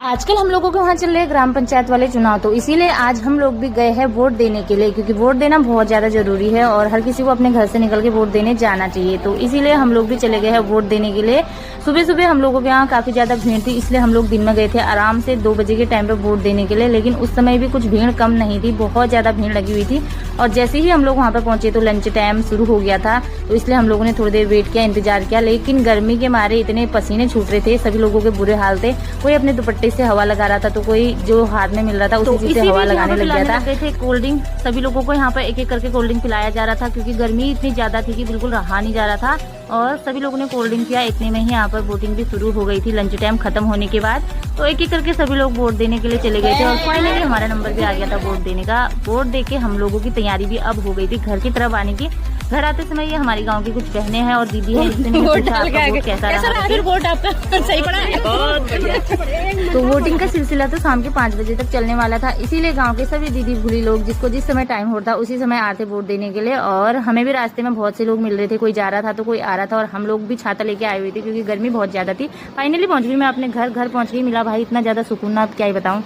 आजकल हम लोगों के वहाँ चल रहे हैं ग्राम पंचायत वाले चुनाव, तो इसीलिए आज हम लोग भी गए हैं वोट देने के लिए, क्योंकि वोट देना बहुत ज्यादा जरूरी है और हर किसी को अपने घर से निकल के वोट देने जाना चाहिए। तो इसीलिए हम लोग भी चले गए हैं वोट देने के लिए। सुबह सुबह हम लोगों के यहाँ काफी ज्यादा भीड़ थी, इसलिए हम लोग दिन में गए थे आराम से 2 बजे के टाइम पे वोट देने के लिए। लेकिन उस समय भी कुछ भीड़ कम नहीं थी, बहुत ज्यादा भीड़ लगी हुई थी। और जैसे ही हम लोग वहाँ पे पहुंचे तो लंच टाइम शुरू हो गया था, तो इसलिए हम लोगों ने थोड़ी देर वेट किया, इंतजार किया। लेकिन गर्मी के मारे इतने पसीने छूट रहे थे, सभी लोगों के बुरे हाल थे। कोई अपने दुपट्टे से हवा लगा रहा था, तो कोई जो हाथ में मिल रहा था उसी चीज से हवा लगाने लग गया था। थे कोल्ड ड्रिंक, सभी लोगों को यहाँ पर एक एक करके कोल्ड ड्रिंक पिलाया जा रहा था, क्योंकि गर्मी इतनी ज्यादा थी कि बिल्कुल रहा नहीं जा रहा था। और सभी लोगों ने कोल्ड ड्रिंक पिया। इतने में ही यहाँ पर वोटिंग भी शुरू हो गई थी लंच टाइम खत्म होने के बाद। तो एक एक करके सभी लोग वोट देने के लिए चले गए थे और फाइनली हमारा नंबर भी आ गया था वोट देने का। वोट देके हम लोगों की तैयारी भी अब हो गई थी घर की तरफ आने की। घर आते समय ये हमारी गांव की कुछ बहनें हैं और दीदी है, वोट कैसा रहा? वोट आपका सही पड़ा है? बहुत बढ़िया। तो वोटिंग का सिलसिला तो शाम के 5 बजे तक चलने वाला था, इसीलिए गांव के सभी दीदी भूली लोग जिसको जिस समय टाइम होता उसी समय आते वोट देने के लिए। और हमें भी रास्ते में बहुत से लोग मिल रहे थे, कोई जा रहा था तो कोई आ रहा था, और हम लोग भी छाता लेके आए हुए थे क्योंकि गर्मी बहुत ज्यादा थी। फाइनली पहुंच गई मैं अपने घर पहुंच गई। मिला भाई इतना ज्यादा सुकून ना, अब क्या ही बताऊं।